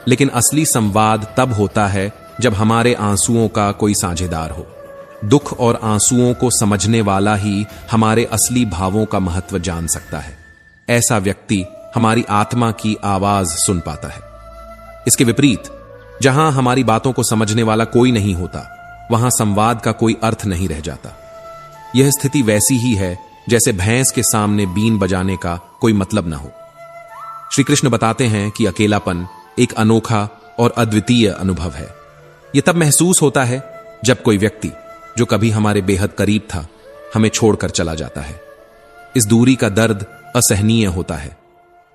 लेकिन असली संवाद तब होता है जब हमारे आंसुओं का कोई साझेदार हो। दुख और आंसुओं को समझने वाला ही हमारे असली भावों का महत्व जान सकता है। ऐसा व्यक्ति हमारी आत्मा की आवाज सुन पाता है। इसके विपरीत, जहां हमारी बातों को समझने वाला कोई नहीं होता, वहां संवाद का कोई अर्थ नहीं रह जाता। यह स्थिति वैसी ही है जैसे भैंस के सामने बीन बजाने का कोई मतलब ना हो। श्री कृष्ण बताते हैं कि अकेलापन एक अनोखा और अद्वितीय अनुभव है। यह तब महसूस होता है जब कोई व्यक्ति जो कभी हमारे बेहद करीब था, हमें छोड़कर चला जाता है। इस दूरी का दर्द असहनीय होता है।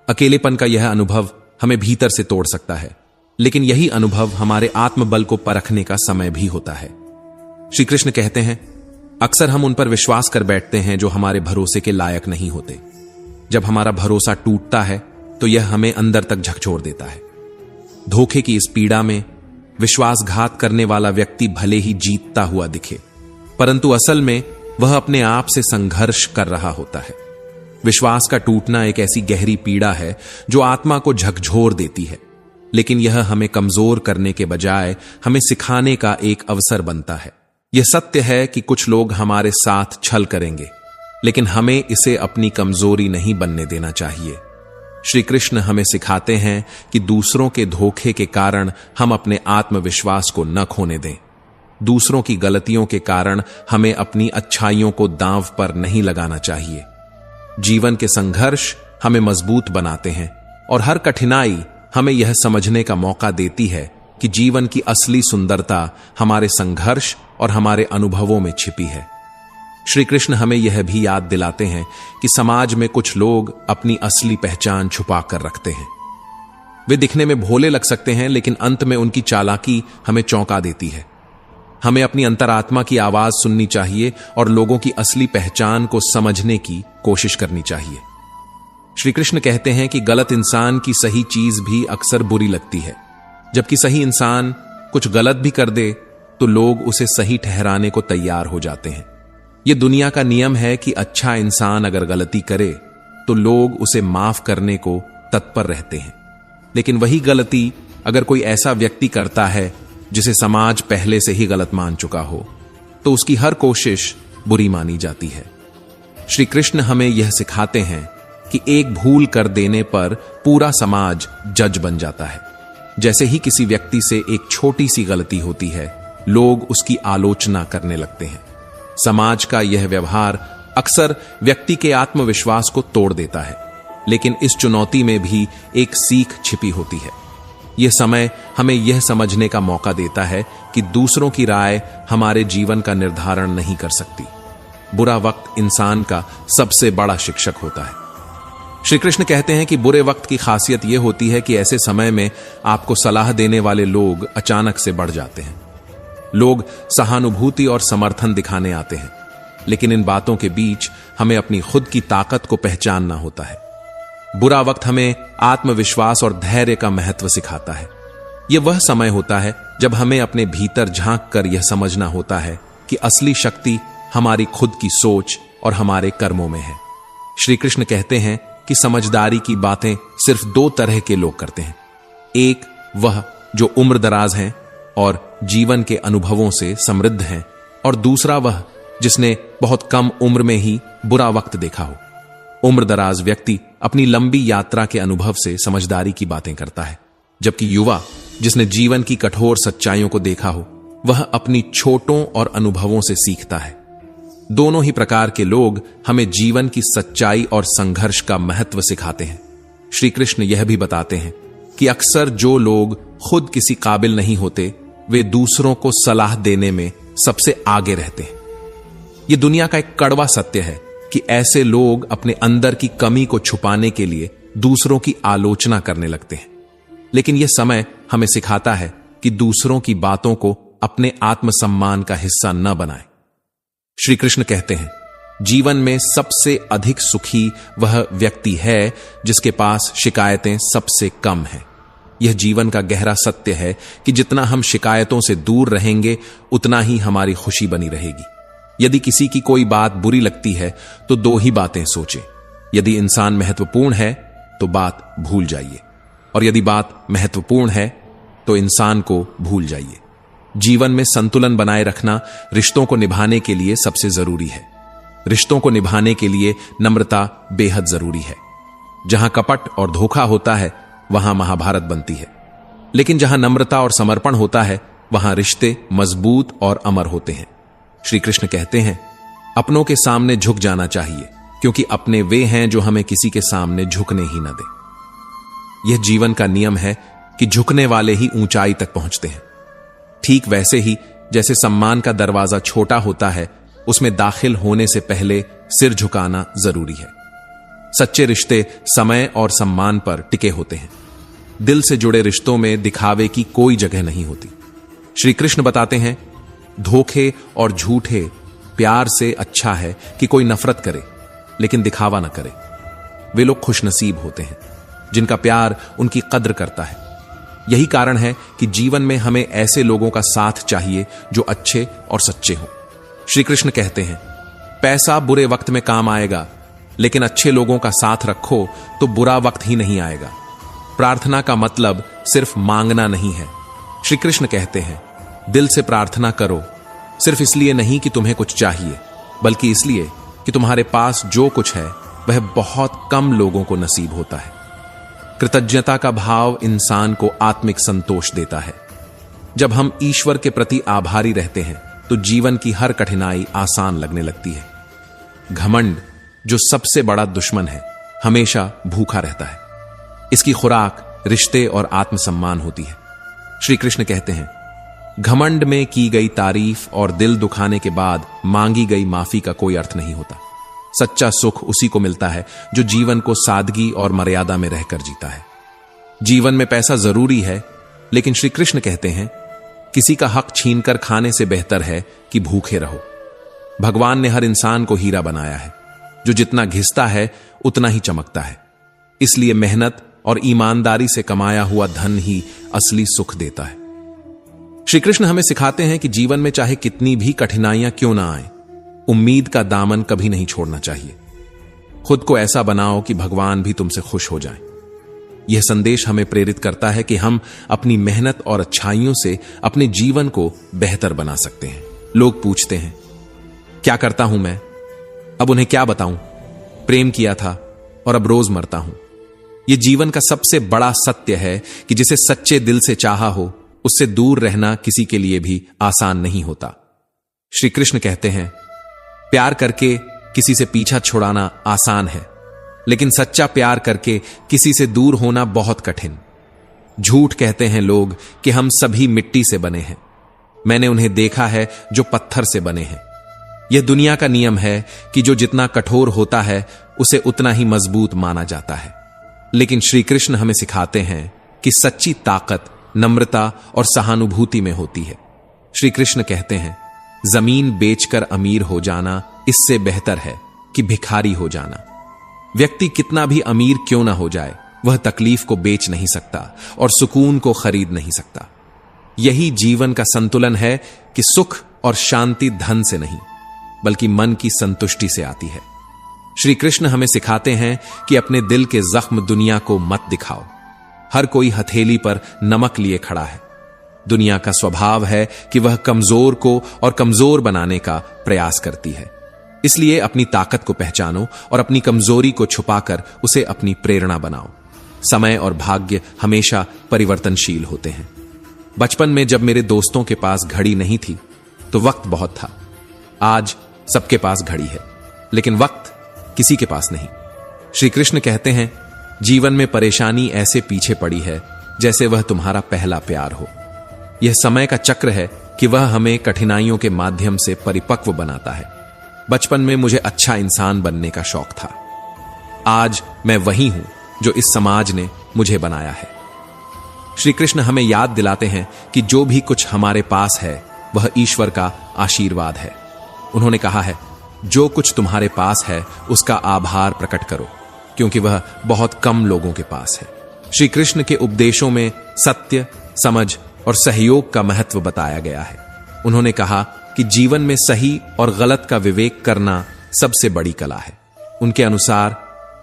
अकेलेपन का यह अनुभव हमें भीतर से तोड़ सकता है, लेकिन यही अनुभव हमारे आत्मबल को परखने का समय भी होता है। श्री कृष्ण कहते हैं, अक्सर हम उन पर विश्वास कर बैठते हैं जो हमारे भरोसे के लायक नहीं होते। जब हमारा भरोसा टूटता है तो यह हमें अंदर तक झकझोर देता है। धोखे की इस पीड़ा में विश्वासघात करने वाला व्यक्ति भले ही जीतता हुआ दिखे, परंतु असल में वह अपने आप से संघर्ष कर रहा होता है। विश्वास का टूटना एक ऐसी गहरी पीड़ा है जो आत्मा को झकझोर देती है, लेकिन यह हमें कमजोर करने के बजाय हमें सिखाने का एक अवसर बनता है। यह सत्य है कि कुछ लोग हमारे साथ छल करेंगे, लेकिन हमें इसे अपनी कमजोरी नहीं बनने देना चाहिए। श्री कृष्ण हमें सिखाते हैं कि दूसरों के धोखे के कारण हम अपने आत्मविश्वास को न खोने दें। दूसरों की गलतियों के कारण हमें अपनी अच्छाइयों को दांव पर नहीं लगाना चाहिए। जीवन के संघर्ष हमें मजबूत बनाते हैं और हर कठिनाई हमें यह समझने का मौका देती है कि जीवन की असली सुंदरता हमारे संघर्ष और हमारे अनुभवों में छिपी है। श्री कृष्ण हमें यह भी याद दिलाते हैं कि समाज में कुछ लोग अपनी असली पहचान छुपा कर रखते हैं। वे दिखने में भोले लग सकते हैं, लेकिन अंत में उनकी चालाकी हमें चौंका देती है। हमें अपनी अंतरात्मा की आवाज सुननी चाहिए और लोगों की असली पहचान को समझने की कोशिश करनी चाहिए। श्री कृष्ण कहते हैं कि गलत इंसान की सही चीज भी अक्सर बुरी लगती है, जबकि सही इंसान कुछ गलत भी कर दे तो लोग उसे सही ठहराने को तैयार हो जाते हैं। यह दुनिया का नियम है कि अच्छा इंसान अगर गलती करे तो लोग उसे माफ करने को तत्पर रहते हैं, लेकिन वही गलती अगर कोई ऐसा व्यक्ति करता है जिसे समाज पहले से ही गलत मान चुका हो, तो उसकी हर कोशिश बुरी मानी जाती है। श्री कृष्ण हमें यह सिखाते हैं कि एक भूल कर देने पर पूरा समाज जज बन जाता है। जैसे ही किसी व्यक्ति से एक छोटी सी गलती होती है, लोग उसकी आलोचना करने लगते हैं। समाज का यह व्यवहार अक्सर व्यक्ति के आत्मविश्वास को तोड़ देता है, लेकिन इस चुनौती में भी एक सीख छिपी होती है। यह समय हमें यह समझने का मौका देता है कि दूसरों की राय हमारे जीवन का निर्धारण नहीं कर सकती। बुरा वक्त इंसान का सबसे बड़ा शिक्षक होता है। श्री कृष्ण कहते हैं कि बुरे वक्त की खासियत यह होती है कि ऐसे समय में आपको सलाह देने वाले लोग अचानक से बढ़ जाते हैं। लोग सहानुभूति और समर्थन दिखाने आते हैं, लेकिन इन बातों के बीच हमें अपनी खुद की ताकत को पहचानना होता है। बुरा वक्त हमें आत्मविश्वास और धैर्य का महत्व सिखाता है। यह वह समय होता है जब हमें अपने भीतर झांक कर यह समझना होता है कि असली शक्ति हमारी खुद की सोच और हमारे कर्मों में है। श्री कृष्ण कहते हैं कि समझदारी की बातें सिर्फ दो तरह के लोग करते हैं। एक वह जो उम्र दराज हैं और जीवन के अनुभवों से समृद्ध हैं, और दूसरा वह जिसने बहुत कम उम्र में ही बुरा वक्त देखा हो। उम्र दराज व्यक्ति अपनी लंबी यात्रा के अनुभव से समझदारी की बातें करता है, जबकि युवा जिसने जीवन की कठोर सच्चाइयों को देखा हो, वह अपनी छोटों और अनुभवों से सीखता है। दोनों ही प्रकार के लोग हमें जीवन की सच्चाई और संघर्ष का महत्व सिखाते हैं। श्री कृष्ण यह भी बताते हैं कि अक्सर जो लोग खुद किसी काबिल नहीं होते, वे दूसरों को सलाह देने में सबसे आगे रहते हैं। यह दुनिया का एक कड़वा सत्य है कि ऐसे लोग अपने अंदर की कमी को छुपाने के लिए दूसरों की आलोचना करने लगते हैं, लेकिन यह समय हमें सिखाता है कि दूसरों की बातों को अपने आत्मसम्मान का हिस्सा न बनाएं। श्री कृष्ण कहते हैं, जीवन में सबसे अधिक सुखी वह व्यक्ति है जिसके पास शिकायतें सबसे कम हैं। यह जीवन का गहरा सत्य है कि जितना हम शिकायतों से दूर रहेंगे, उतना ही हमारी खुशी बनी रहेगी। यदि किसी की कोई बात बुरी लगती है तो दो ही बातें सोचें। यदि इंसान महत्वपूर्ण है तो बात भूल जाइए, और यदि बात महत्वपूर्ण है तो इंसान को भूल जाइए। जीवन में संतुलन बनाए रखना रिश्तों को निभाने के लिए सबसे जरूरी है। रिश्तों को निभाने के लिए नम्रता बेहद जरूरी है। जहां कपट और धोखा होता है वहां महाभारत बनती है, लेकिन जहां नम्रता और समर्पण होता है वहां रिश्ते मजबूत और अमर होते हैं। श्री कृष्ण कहते हैं, अपनों के सामने झुक जाना चाहिए, क्योंकि अपने वे हैं जो हमें किसी के सामने झुकने ही न दे। यह जीवन का नियम है कि झुकने वाले ही ऊंचाई तक पहुंचते हैं। ठीक वैसे ही जैसे सम्मान का दरवाजा छोटा होता है, उसमें दाखिल होने से पहले सिर झुकाना जरूरी है। सच्चे रिश्ते समय और सम्मान पर टिके होते हैं। दिल से जुड़े रिश्तों में दिखावे की कोई जगह नहीं होती। श्री कृष्ण बताते हैं, धोखे और झूठे प्यार से अच्छा है कि कोई नफरत करे लेकिन दिखावा न करे। वे लोग खुशनसीब होते हैं जिनका प्यार उनकी कद्र करता है। यही कारण है कि जीवन में हमें ऐसे लोगों का साथ चाहिए जो अच्छे और सच्चे हों। श्री कृष्ण कहते हैं, पैसा बुरे वक्त में काम आएगा, लेकिन अच्छे लोगों का साथ रखो तो बुरा वक्त ही नहीं आएगा। प्रार्थना का मतलब सिर्फ मांगना नहीं है। श्री कृष्ण कहते हैं, दिल से प्रार्थना करो, सिर्फ इसलिए नहीं कि तुम्हें कुछ चाहिए, बल्कि इसलिए कि तुम्हारे पास जो कुछ है वह बहुत कम लोगों को नसीब होता है। कृतज्ञता का भाव इंसान को आत्मिक संतोष देता है। जब हम ईश्वर के प्रति आभारी रहते हैं तो जीवन की हर कठिनाई आसान लगने लगती है। घमंड, जो सबसे बड़ा दुश्मन है, हमेशा भूखा रहता है। इसकी खुराक रिश्ते और आत्मसम्मान होती है। श्री कृष्ण कहते हैं, घमंड में की गई तारीफ और दिल दुखाने के बाद मांगी गई माफी का कोई अर्थ नहीं होता। सच्चा सुख उसी को मिलता है जो जीवन को सादगी और मर्यादा में रहकर जीता है। जीवन में पैसा जरूरी है, लेकिन श्री कृष्ण कहते हैं, किसी का हक छीनकर खाने से बेहतर है कि भूखे रहो। भगवान ने हर इंसान को हीरा बनाया है, जो जितना घिसता है उतना ही चमकता है। इसलिए मेहनत और ईमानदारी से कमाया हुआ धन ही असली सुख देता है। श्री कृष्ण हमें सिखाते हैं कि जीवन में चाहे कितनी भी कठिनाइयां क्यों ना आए, उम्मीद का दामन कभी नहीं छोड़ना चाहिए। खुद को ऐसा बनाओ कि भगवान भी तुमसे खुश हो जाएं। यह संदेश हमें प्रेरित करता है कि हम अपनी मेहनत और अच्छाइयों से अपने जीवन को बेहतर बना सकते हैं। लोग पूछते हैं, क्या करता हूं मैं, अब उन्हें क्या बताऊं? प्रेम किया था और अब रोज मरता हूं। यह जीवन का सबसे बड़ा सत्य है कि जिसे सच्चे दिल से चाहा हो, उससे दूर रहना किसी के लिए भी आसान नहीं होता। श्री कृष्ण कहते हैं, प्यार करके किसी से पीछा छुड़ाना आसान है, लेकिन सच्चा प्यार करके किसी से दूर होना बहुत कठिन। झूठ कहते हैं लोग कि हम सभी मिट्टी से बने हैं। मैंने उन्हें देखा है जो पत्थर से बने हैं। यह दुनिया का नियम है कि जो जितना कठोर होता है उसे उतना ही मजबूत माना जाता है। लेकिन श्री कृष्ण हमें सिखाते हैं कि सच्ची ताकत नम्रता और सहानुभूति में होती है। श्री कृष्ण कहते हैं, जमीन बेचकर अमीर हो जाना इससे बेहतर है कि भिखारी हो जाना। व्यक्ति कितना भी अमीर क्यों ना हो जाए, वह तकलीफ को बेच नहीं सकता और सुकून को खरीद नहीं सकता। यही जीवन का संतुलन है कि सुख और शांति धन से नहीं, बल्कि मन की संतुष्टि से आती है। श्री कृष्ण हमें सिखाते हैं कि अपने दिल के जख्म दुनिया को मत दिखाओ। हर कोई हथेली पर नमक लिए खड़ा है। दुनिया का स्वभाव है कि वह कमजोर को और कमजोर बनाने का प्रयास करती है। इसलिए अपनी ताकत को पहचानो और अपनी कमजोरी को छुपाकर उसे अपनी प्रेरणा बनाओ। समय और भाग्य हमेशा परिवर्तनशील होते हैं। बचपन में जब मेरे दोस्तों के पास घड़ी नहीं थी तो वक्त बहुत था। आज सबके पास घड़ी है, लेकिन वक्त किसी के पास नहीं। श्री कृष्ण कहते हैं, जीवन में परेशानी ऐसे पीछे पड़ी है जैसे वह तुम्हारा पहला प्यार हो। यह समय का चक्र है कि वह हमें कठिनाइयों के माध्यम से परिपक्व बनाता है। बचपन में मुझे अच्छा इंसान बनने का शौक था। आज मैं वही हूं जो इस समाज ने मुझे बनाया है। श्री कृष्ण हमें याद दिलाते हैं कि जो भी कुछ हमारे पास है वह ईश्वर का आशीर्वाद है। उन्होंने कहा है, जो कुछ तुम्हारे पास है उसका आभार प्रकट करो, क्योंकि वह बहुत कम लोगों के पास है। श्री कृष्ण के उपदेशों में सत्य, समझ और सहयोग का महत्व बताया गया है। उन्होंने कहा कि जीवन में सही और गलत का विवेक करना सबसे बड़ी कला है। उनके अनुसार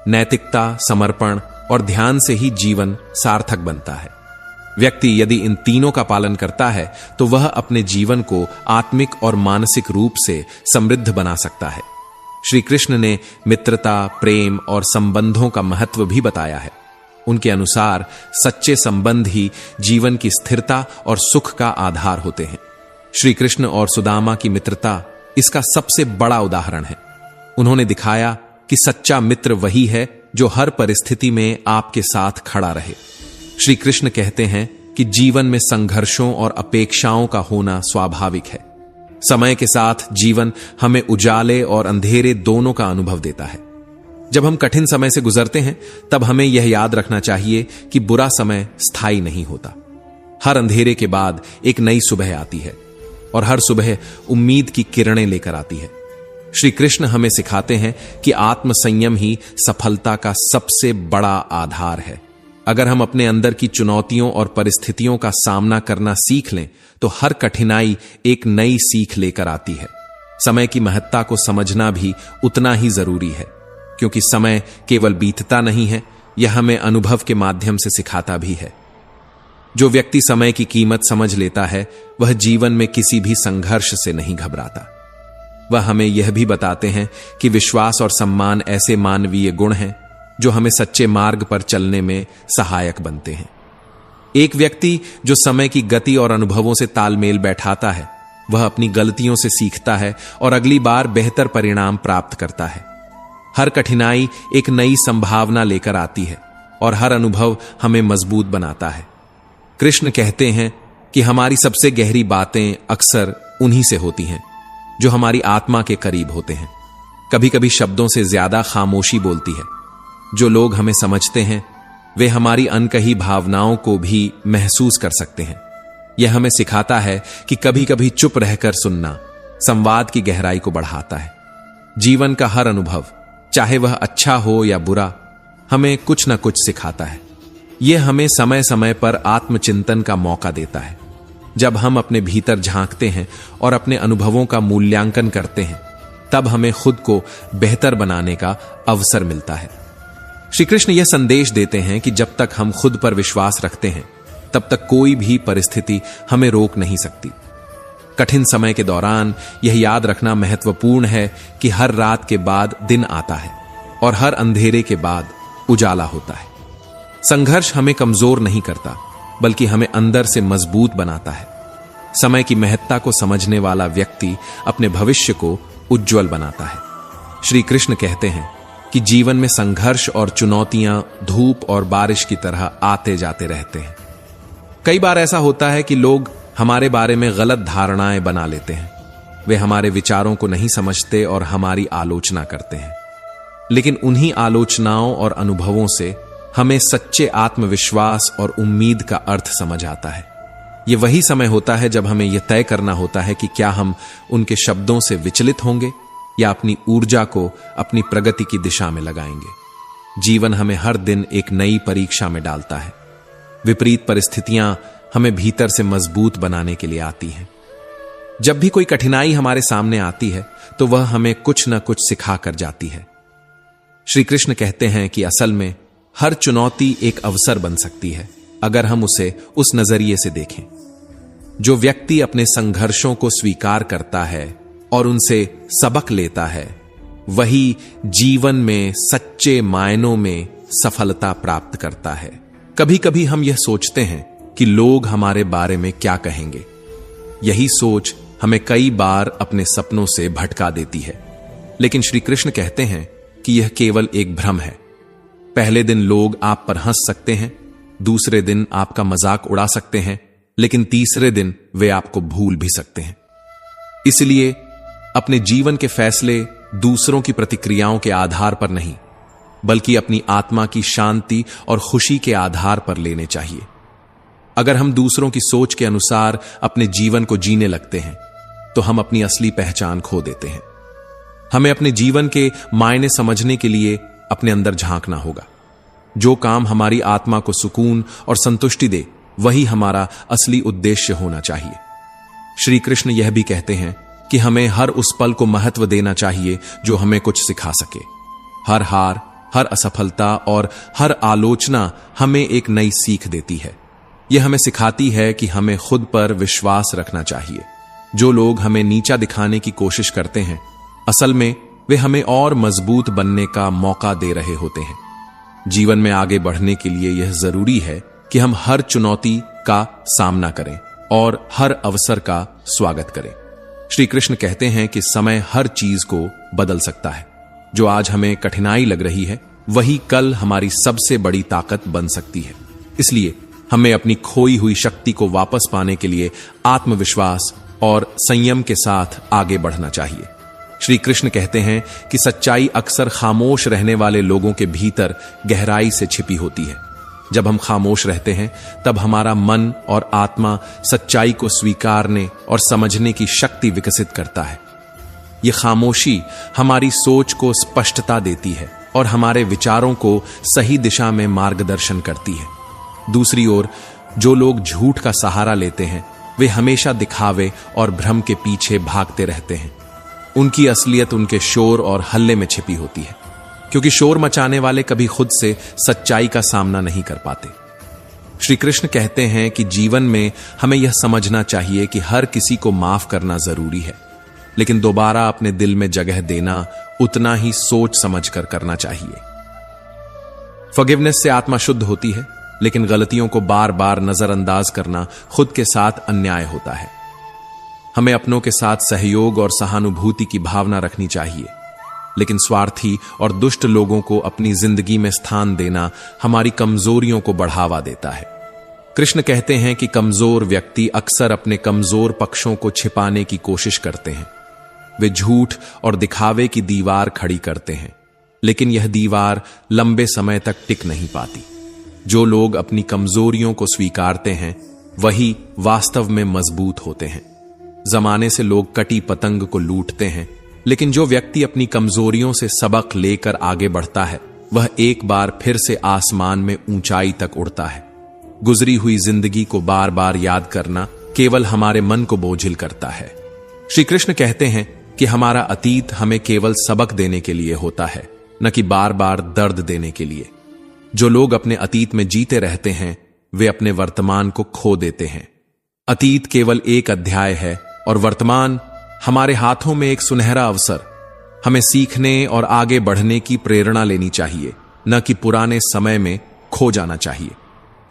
नैतिकता, समर्पण और ध्यान से ही जीवन सार्थक बनता है। व्यक्ति यदि इन तीनों का पालन करता है तो वह अपने जीवन को आत्मिक और मानसिक रूप से समृद्ध बना सकता है। श्री कृष्ण ने मित्रता, प्रेम और संबंधों का महत्व भी बताया है। उनके अनुसार सच्चे संबंध ही जीवन की स्थिरता और सुख का आधार होते हैं। श्री कृष्ण और सुदामा की मित्रता इसका सबसे बड़ा उदाहरण है। उन्होंने दिखाया कि सच्चा मित्र वही है जो हर परिस्थिति में आपके साथ खड़ा रहे। श्री कृष्ण कहते हैं कि जीवन में संघर्षों और अपेक्षाओं का होना स्वाभाविक है। समय के साथ जीवन हमें उजाले और अंधेरे दोनों का अनुभव देता है। जब हम कठिन समय से गुजरते हैं तब हमें यह याद रखना चाहिए कि बुरा समय स्थायी नहीं होता। हर अंधेरे के बाद एक नई सुबह आती है और हर सुबह उम्मीद की किरणें लेकर आती है। श्री कृष्ण हमें सिखाते हैं कि आत्म संयम ही सफलता का सबसे बड़ा आधार है। अगर हम अपने अंदर की चुनौतियों और परिस्थितियों का सामना करना सीख लें तो हर कठिनाई एक नई सीख लेकर आती है। समय की महत्ता को समझना भी उतना ही जरूरी है, क्योंकि समय केवल बीतता नहीं है, यह हमें अनुभव के माध्यम से सिखाता भी है। जो व्यक्ति समय की कीमत समझ लेता है वह जीवन में किसी भी संघर्ष से नहीं घबराता। वह हमें यह भी बताते हैं कि विश्वास और सम्मान ऐसे मानवीय गुण हैं जो हमें सच्चे मार्ग पर चलने में सहायक बनते हैं। एक व्यक्ति जो समय की गति और अनुभवों से तालमेल बैठाता है वह अपनी गलतियों से सीखता है और अगली बार बेहतर परिणाम प्राप्त करता है। हर कठिनाई एक नई संभावना लेकर आती है और हर अनुभव हमें मजबूत बनाता है। कृष्ण कहते हैं कि हमारी सबसे गहरी बातें अक्सर उन्हीं से होती हैं जो हमारी आत्मा के करीब होते हैं। कभी कभी शब्दों से ज्यादा खामोशी बोलती है। जो लोग हमें समझते हैं वे हमारी अनकही भावनाओं को भी महसूस कर सकते हैं। यह हमें सिखाता है कि कभी कभी चुप रहकर सुनना संवाद की गहराई को बढ़ाता है। जीवन का हर अनुभव, चाहे वह अच्छा हो या बुरा, हमें कुछ न कुछ सिखाता है। यह हमें समय समय पर आत्मचिंतन का मौका देता है। जब हम अपने भीतर झांकते हैं और अपने अनुभवों का मूल्यांकन करते हैं तब हमें खुद को बेहतर बनाने का अवसर मिलता है। श्री कृष्ण यह संदेश देते हैं कि जब तक हम खुद पर विश्वास रखते हैं तब तक कोई भी परिस्थिति हमें रोक नहीं सकती। कठिन समय के दौरान यह याद रखना महत्वपूर्ण है कि हर रात के बाद दिन आता है और हर अंधेरे के बाद उजाला होता है। संघर्ष हमें कमजोर नहीं करता बल्कि हमें अंदर से मजबूत बनाता है। समय की महत्ता को समझने वाला व्यक्ति अपने भविष्य को उज्जवल बनाता है। श्री कृष्ण कहते हैं कि जीवन में संघर्ष और चुनौतियां धूप और बारिश की तरह आते जाते रहते हैं। कई बार ऐसा होता है कि लोग हमारे बारे में गलत धारणाएं बना लेते हैं। वे हमारे विचारों को नहीं समझते और हमारी आलोचना करते हैं। लेकिन उन्हीं आलोचनाओं और अनुभवों से हमें सच्चे आत्मविश्वास और उम्मीद का अर्थ समझ आता है। यह वही समय होता है जब हमें यह तय करना होता है कि क्या हम उनके शब्दों से विचलित होंगे या अपनी ऊर्जा को अपनी प्रगति की दिशा में लगाएंगे। जीवन हमें हर दिन एक नई परीक्षा में डालता है। विपरीत परिस्थितियां हमें भीतर से मजबूत बनाने के लिए आती हैं। जब भी कोई कठिनाई हमारे सामने आती है तो वह हमें कुछ न कुछ सिखा कर जाती है। श्री कृष्ण कहते हैं कि असल में हर चुनौती एक अवसर बन सकती है अगर हम उसे उस नजरिए से देखें। जो व्यक्ति अपने संघर्षों को स्वीकार करता है और उनसे सबक लेता है वही जीवन में सच्चे मायनों में सफलता प्राप्त करता है। कभी कभी हम यह सोचते हैं कि लोग हमारे बारे में क्या कहेंगे। यही सोच हमें कई बार अपने सपनों से भटका देती है। लेकिन श्री कृष्ण कहते हैं कि यह केवल एक भ्रम है। पहले दिन लोग आप पर हंस सकते हैं, दूसरे दिन आपका मजाक उड़ा सकते हैं, लेकिन तीसरे दिन वे आपको भूल भी सकते हैं। इसलिए अपने जीवन के फैसले दूसरों की प्रतिक्रियाओं के आधार पर नहीं बल्कि अपनी आत्मा की शांति और खुशी के आधार पर लेने चाहिए। अगर हम दूसरों की सोच के अनुसार अपने जीवन को जीने लगते हैं तो हम अपनी असली पहचान खो देते हैं। हमें अपने जीवन के मायने समझने के लिए अपने अंदर झांकना होगा। जो काम हमारी आत्मा को सुकून और संतुष्टि दे वही हमारा असली उद्देश्य होना चाहिए। श्री कृष्ण यह भी कहते हैं कि हमें हर उस पल को महत्व देना चाहिए जो हमें कुछ सिखा सके। हर हार, हर असफलता और हर आलोचना हमें एक नई सीख देती है। यह हमें सिखाती है कि हमें खुद पर विश्वास रखना चाहिए। जो लोग हमें नीचा दिखाने की कोशिश करते हैं, असल में वे हमें और मजबूत बनने का मौका दे रहे होते हैं। जीवन में आगे बढ़ने के लिए यह जरूरी है कि हम हर चुनौती का सामना करें और हर अवसर का स्वागत करें। श्री कृष्ण कहते हैं कि समय हर चीज को बदल सकता है। जो आज हमें कठिनाई लग रही है, वही कल हमारी सबसे बड़ी ताकत बन सकती है। इसलिए हमें अपनी खोई हुई शक्ति को वापस पाने के लिए आत्मविश्वास और संयम के साथ आगे बढ़ना चाहिए। श्री कृष्ण कहते हैं कि सच्चाई अक्सर खामोश रहने वाले लोगों के भीतर गहराई से छिपी होती है। जब हम खामोश रहते हैं, तब हमारा मन और आत्मा सच्चाई को स्वीकारने और समझने की शक्ति विकसित करता है। यह खामोशी हमारी सोच को स्पष्टता देती है और हमारे विचारों को सही दिशा में मार्गदर्शन करती है। दूसरी ओर, जो लोग झूठ का सहारा लेते हैं, वे हमेशा दिखावे और भ्रम के पीछे भागते रहते हैं। उनकी असलियत उनके शोर और हल्ले में छिपी होती है, क्योंकि शोर मचाने वाले कभी खुद से सच्चाई का सामना नहीं कर पाते। श्री कृष्ण कहते हैं कि जीवन में हमें यह समझना चाहिए कि हर किसी को माफ करना जरूरी है, लेकिन दोबारा अपने दिल में जगह देना उतना ही सोच समझकर करना चाहिए। फॉरगिवनेस से आत्मा शुद्ध होती है, लेकिन गलतियों को बार बार नजरअंदाज करना खुद के साथ अन्याय होता है। हमें अपनों के साथ सहयोग और सहानुभूति की भावना रखनी चाहिए, लेकिन स्वार्थी और दुष्ट लोगों को अपनी जिंदगी में स्थान देना हमारी कमजोरियों को बढ़ावा देता है। कृष्ण कहते हैं कि कमजोर व्यक्ति अक्सर अपने कमजोर पक्षों को छिपाने की कोशिश करते हैं। वे झूठ और दिखावे की दीवार खड़ी करते हैं, लेकिन यह दीवार लंबे समय तक टिक नहीं पाती। जो लोग अपनी कमजोरियों को स्वीकारते हैं, वही वास्तव में मजबूत होते हैं। जमाने से लोग कटी पतंग को लूटते हैं, लेकिन जो व्यक्ति अपनी कमजोरियों से सबक लेकर आगे बढ़ता है, वह एक बार फिर से आसमान में ऊंचाई तक उड़ता है। गुजरी हुई जिंदगी को बार बार याद करना केवल हमारे मन को बोझिल करता है। श्री कृष्ण कहते हैं कि हमारा अतीत हमें केवल सबक देने के लिए होता है, न कि बार बार दर्द देने के लिए। जो लोग अपने अतीत में जीते रहते हैं, वे अपने वर्तमान को खो देते हैं। अतीत केवल एक अध्याय है और वर्तमान हमारे हाथों में एक सुनहरा अवसर। हमें सीखने और आगे बढ़ने की प्रेरणा लेनी चाहिए, न कि पुराने समय में खो जाना चाहिए।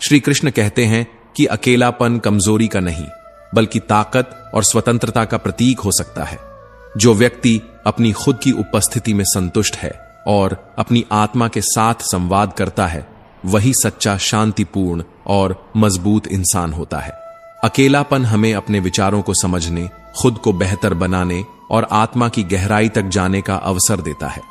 श्री कृष्ण कहते हैं कि अकेलापन कमजोरी का नहीं, बल्कि ताकत और स्वतंत्रता का प्रतीक हो सकता है। जो व्यक्ति अपनी खुद की उपस्थिति में संतुष्ट है और अपनी आत्मा के साथ संवाद करता है, वही सच्चा शांतिपूर्ण और मजबूत इंसान होता है। अकेलापन हमें अपने विचारों को समझने, खुद को बेहतर बनाने और आत्मा की गहराई तक जाने का अवसर देता है।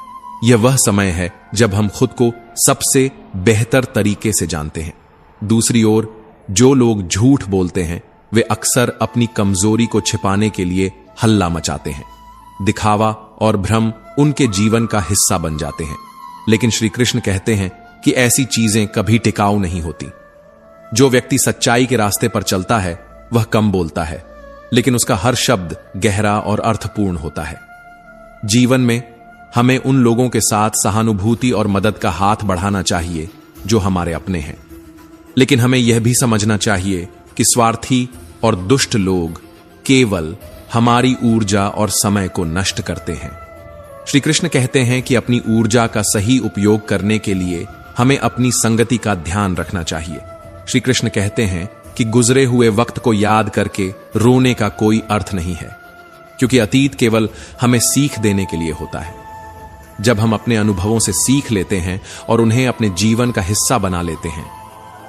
यह वह समय है जब हम खुद को सबसे बेहतर तरीके से जानते हैं। दूसरी ओर, जो लोग झूठ बोलते हैं, वे अक्सर अपनी कमजोरी को छिपाने के लिए हल्ला मचाते हैं। दिखावा और भ्रम उनके जीवन का हिस्सा बन जाते हैं। लेकिन श्री कृष्ण कहते हैं कि ऐसी चीजें कभी टिकाऊ नहीं होती। जो व्यक्ति सच्चाई के रास्ते पर चलता है, वह कम बोलता है, लेकिन उसका हर शब्द गहरा और अर्थपूर्ण होता है। जीवन में हमें उन लोगों के साथ सहानुभूति और मदद का हाथ बढ़ाना चाहिए जो हमारे अपने हैं, लेकिन हमें यह भी समझना चाहिए कि स्वार्थी और दुष्ट लोग केवल हमारी ऊर्जा और समय को नष्ट करते हैं। श्री कृष्ण कहते हैं कि अपनी ऊर्जा का सही उपयोग करने के लिए हमें अपनी संगति का ध्यान रखना चाहिए। श्री कृष्ण कहते हैं कि गुजरे हुए वक्त को याद करके रोने का कोई अर्थ नहीं है, क्योंकि अतीत केवल हमें सीख देने के लिए होता है। जब हम अपने अनुभवों से सीख लेते हैं और उन्हें अपने जीवन का हिस्सा बना लेते हैं,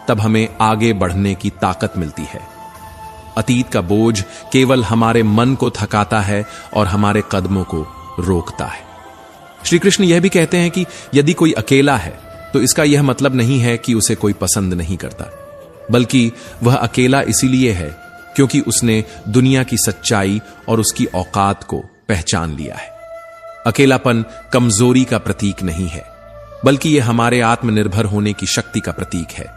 तब हमें आगे बढ़ने की ताकत मिलती है। अतीत का बोझ केवल हमारे मन को थकाता है और हमारे कदमों को रोकता है। श्री कृष्ण यह भी कहते हैं कि यदि कोई अकेला है, तो इसका यह मतलब नहीं है कि उसे कोई पसंद नहीं करता, बल्कि वह अकेला इसीलिए है क्योंकि उसने दुनिया की सच्चाई और उसकी औकात को पहचान लिया है। अकेलापन कमजोरी का प्रतीक नहीं है, बल्कि यह हमारे आत्मनिर्भर होने की शक्ति का प्रतीक है।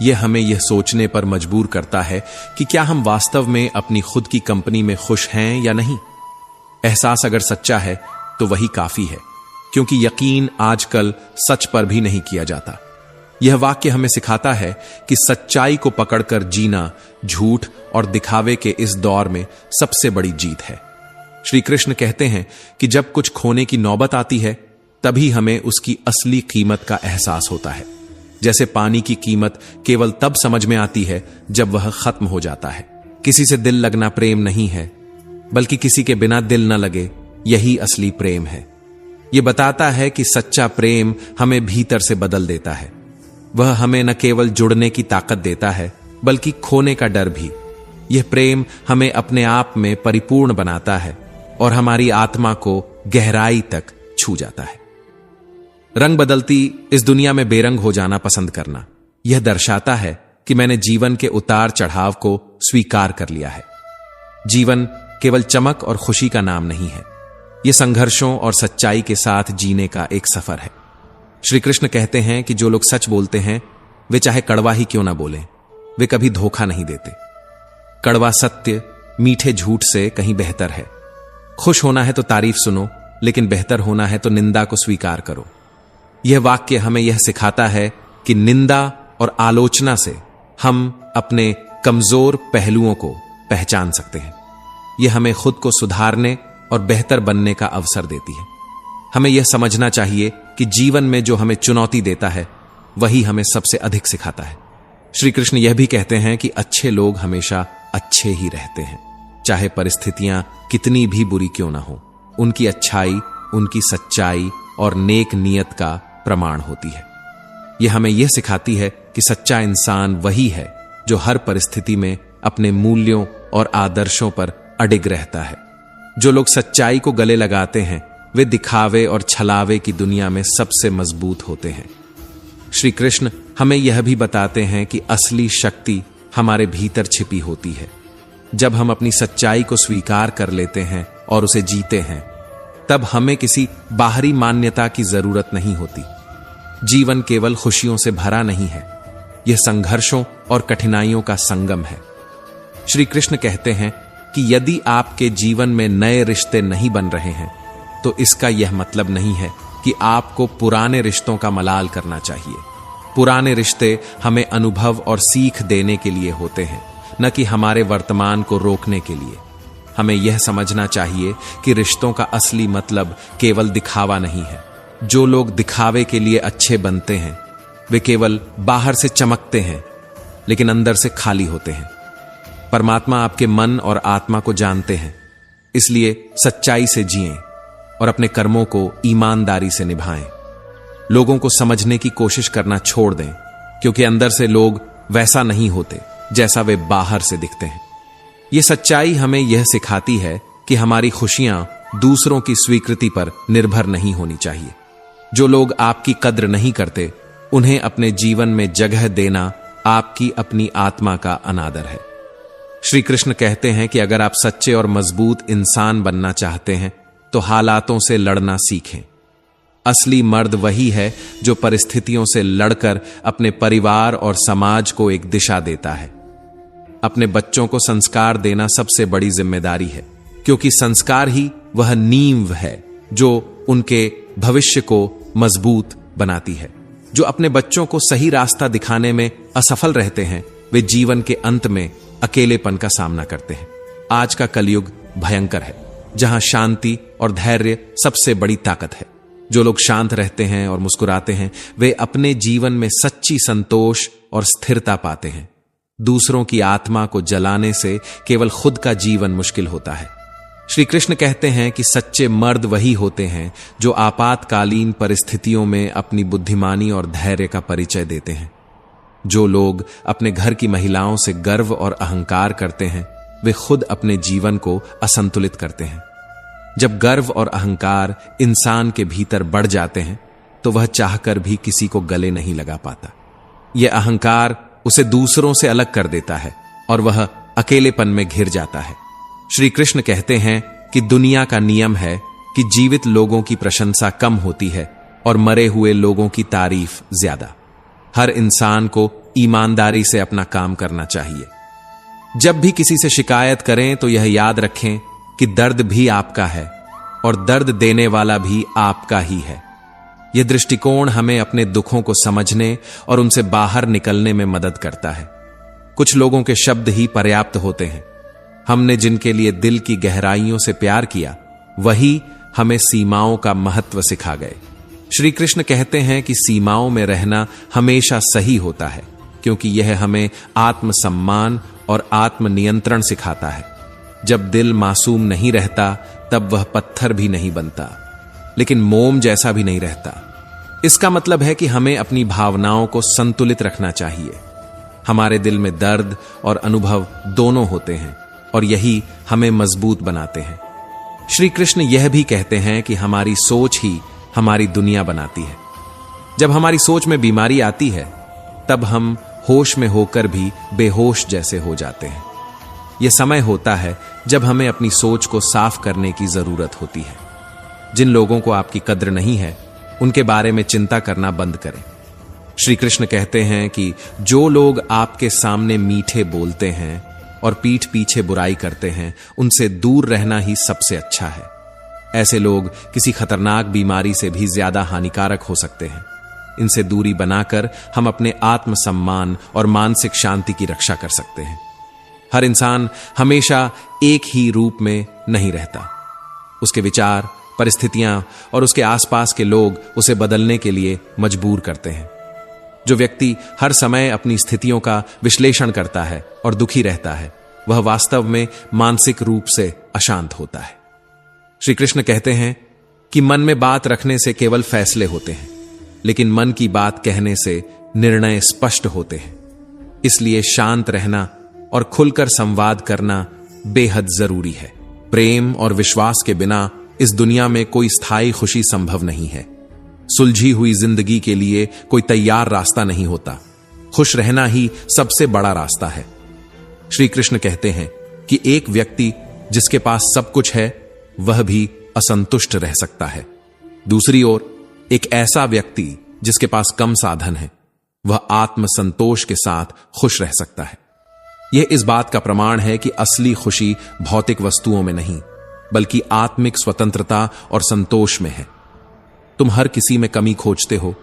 यह हमें यह सोचने पर मजबूर करता है कि क्या हम वास्तव में अपनी खुद की कंपनी में खुश हैं या नहीं। एहसास अगर सच्चा है तो वही काफी है, क्योंकि यकीन आजकल सच पर भी नहीं किया जाता। यह वाक्य हमें सिखाता है कि सच्चाई को पकड़कर जीना झूठ और दिखावे के इस दौर में सबसे बड़ी जीत है। श्री कृष्ण कहते हैं कि जब कुछ खोने की नौबत आती है तभी हमें उसकी असली कीमत का एहसास होता है। जैसे पानी की कीमत केवल तब समझ में आती है जब वह खत्म हो जाता है। किसी से दिल लगना प्रेम नहीं है, बल्कि किसी के बिना दिल न लगे यही असली प्रेम है। यह बताता है कि सच्चा प्रेम हमें भीतर से बदल देता है। वह हमें न केवल जुड़ने की ताकत देता है, बल्कि खोने का डर भी। यह प्रेम हमें अपने आप में परिपूर्ण बनाता है और हमारी आत्मा को गहराई तक छू जाता है। रंग बदलती इस दुनिया में बेरंग हो जाना पसंद करना, यह दर्शाता है कि मैंने जीवन के उतार चढ़ाव को स्वीकार कर लिया है। जीवन केवल चमक और खुशी का नाम नहीं है, यह संघर्षों और सच्चाई के साथ जीने का एक सफर है। श्री कृष्ण कहते हैं कि जो लोग सच बोलते हैं वे चाहे कड़वा ही क्यों ना बोलें, वे कभी धोखा नहीं देते। कड़वा सत्य मीठे झूठ से कहीं बेहतर है। खुश होना है तो तारीफ सुनो, लेकिन बेहतर होना है तो निंदा को स्वीकार करो। यह वाक्य हमें यह सिखाता है कि निंदा और आलोचना से हम अपने कमजोर पहलुओं को पहचान सकते हैं। यह हमें खुद को सुधारने और बेहतर बनने का अवसर देती है। हमें यह समझना चाहिए कि जीवन में जो हमें चुनौती देता है वही हमें सबसे अधिक सिखाता है। श्री कृष्ण यह भी कहते हैं कि अच्छे लोग हमेशा अच्छे ही रहते हैं, चाहे परिस्थितियां कितनी भी बुरी क्यों ना हो। उनकी अच्छाई, उनकी सच्चाई और नेक नियत का प्रमाण होती है। यह हमें यह सिखाती है कि सच्चा इंसान वही है जो हर परिस्थिति में अपने मूल्यों और आदर्शों पर अडिग रहता है। जो लोग सच्चाई को गले लगाते हैं वे दिखावे और छलावे की दुनिया में सबसे मजबूत होते हैं। श्री कृष्ण हमें यह भी बताते हैं कि असली शक्ति हमारे भीतर छिपी होती है। जब हम अपनी सच्चाई को स्वीकार कर लेते हैं और उसे जीते हैं, तब हमें किसी बाहरी मान्यता की जरूरत नहीं होती। जीवन केवल खुशियों से भरा नहीं है, यह संघर्षों और कठिनाइयों का संगम है। श्री कृष्ण कहते हैं कि यदि आपके जीवन में नए रिश्ते नहीं बन रहे हैं तो इसका यह मतलब नहीं है कि आपको पुराने रिश्तों का मलाल करना चाहिए। पुराने रिश्ते हमें अनुभव और सीख देने के लिए होते हैं, न कि हमारे वर्तमान को रोकने के लिए। हमें यह समझना चाहिए कि रिश्तों का असली मतलब केवल दिखावा नहीं है। जो लोग दिखावे के लिए अच्छे बनते हैं वे केवल बाहर से चमकते हैं, लेकिन अंदर से खाली होते हैं। परमात्मा आपके मन और आत्मा को जानते हैं, इसलिए सच्चाई से जिएं और अपने कर्मों को ईमानदारी से निभाएं। लोगों को समझने की कोशिश करना छोड़ दें, क्योंकि अंदर से लोग वैसा नहीं होते जैसा वे बाहर से दिखते हैं। यह सच्चाई हमें यह सिखाती है कि हमारी खुशियां दूसरों की स्वीकृति पर निर्भर नहीं होनी चाहिए। जो लोग आपकी कद्र नहीं करते उन्हें अपने जीवन में जगह देना आपकी अपनी आत्मा का अनादर है। श्री कृष्ण कहते हैं कि अगर आप सच्चे और मजबूत इंसान बनना चाहते हैं तो हालातों से लड़ना सीखें। असली मर्द वही है जो परिस्थितियों से लड़कर अपने परिवार और समाज को एक दिशा देता है। अपने बच्चों को संस्कार देना सबसे बड़ी जिम्मेदारी है, क्योंकि संस्कार ही वह नींव है जो उनके भविष्य को मजबूत बनाती है। जो अपने बच्चों को सही रास्ता दिखाने में असफल रहते हैं वे जीवन के अंत में अकेलेपन का सामना करते हैं। आज का कलयुग भयंकर है, जहां शांति और धैर्य सबसे बड़ी ताकत है। जो लोग शांत रहते हैं और मुस्कुराते हैं वे अपने जीवन में सच्ची संतोष और स्थिरता पाते हैं। दूसरों की आत्मा को जलाने से केवल खुद का जीवन मुश्किल होता है। श्री कृष्ण कहते हैं कि सच्चे मर्द वही होते हैं जो आपातकालीन परिस्थितियों में अपनी बुद्धिमानी और धैर्य का परिचय देते हैं। जो लोग अपने घर की महिलाओं से गर्व और अहंकार करते हैं वे खुद अपने जीवन को असंतुलित करते हैं। जब गर्व और अहंकार इंसान के भीतर बढ़ जाते हैं तो वह चाहकर भी किसी को गले नहीं लगा पाता। यह अहंकार उसे दूसरों से अलग कर देता है और वह अकेलेपन में घिर जाता है। श्री कृष्ण कहते हैं कि दुनिया का नियम है कि जीवित लोगों की प्रशंसा कम होती है और मरे हुए लोगों की तारीफ ज्यादा। हर इंसान को ईमानदारी से अपना काम करना चाहिए। जब भी किसी से शिकायत करें तो यह याद रखें कि दर्द भी आपका है और दर्द देने वाला भी आपका ही है। यह दृष्टिकोण हमें अपने दुखों को समझने और उनसे बाहर निकलने में मदद करता है। कुछ लोगों के शब्द ही पर्याप्त होते हैं। हमने जिनके लिए दिल की गहराइयों से प्यार किया, वही हमें सीमाओं का महत्व सिखा गए। श्री कृष्ण कहते हैं कि सीमाओं में रहना हमेशा सही होता है, क्योंकि यह हमें आत्मसम्मान और आत्मनियंत्रण सिखाता है। जब दिल मासूम नहीं रहता, तब वह पत्थर भी नहीं बनता, लेकिन मोम जैसा भी नहीं रहता। इसका मतलब है कि हमें अपनी भावनाओं को संतुलित रखना चाहिए। हमारे दिल में दर्द और अनुभव दोनों होते हैं, और यही हमें मजबूत बनाते हैं। श्री कृष्ण यह भी कहते हैं कि हमारी सोच ही हमारी दुनिया बनाती है। जब हमारी सोच में बीमारी आती है, तब हम होश में होकर भी बेहोश जैसे हो जाते हैं। यह समय होता है जब हमें अपनी सोच को साफ करने की जरूरत होती है। जिन लोगों को आपकी कद्र नहीं है, उनके बारे में चिंता करना बंद करें। श्री कृष्ण कहते हैं कि जो लोग आपके सामने मीठे बोलते हैं और पीठ पीछे बुराई करते हैं, उनसे दूर रहना ही सबसे अच्छा है। ऐसे लोग किसी खतरनाक बीमारी से भी ज्यादा हानिकारक हो सकते हैं। इनसे दूरी बनाकर हम अपने आत्मसम्मान और मानसिक शांति की रक्षा कर सकते हैं। हर इंसान हमेशा एक ही रूप में नहीं रहता। उसके विचार, परिस्थितियां और उसके आसपास के लोग उसे बदलने के लिए मजबूर करते हैं। जो व्यक्ति हर समय अपनी स्थितियों का विश्लेषण करता है और दुखी रहता है, वह वास्तव में मानसिक रूप से अशांत होता है। श्री कृष्ण कहते हैं कि मन में बात रखने से केवल फैसले होते हैं, लेकिन मन की बात कहने से निर्णय स्पष्ट होते हैं। इसलिए शांत रहना और खुलकर संवाद करना बेहद जरूरी है। प्रेम और विश्वास के बिना इस दुनिया में कोई स्थायी खुशी संभव नहीं है। सुलझी हुई जिंदगी के लिए कोई तैयार रास्ता नहीं होता। खुश रहना ही सबसे बड़ा रास्ता है। श्री कृष्ण कहते हैं कि एक व्यक्ति जिसके पास सब कुछ है, वह भी असंतुष्ट रह सकता है। दूसरी ओर एक ऐसा व्यक्ति जिसके पास कम साधन है, वह आत्मसंतोष के साथ खुश रह सकता है। यह इस बात का प्रमाण है कि असली खुशी भौतिक वस्तुओं में नहीं, बल्कि आत्मिक स्वतंत्रता और संतोष में है। तुम हर किसी में कमी खोजते हो,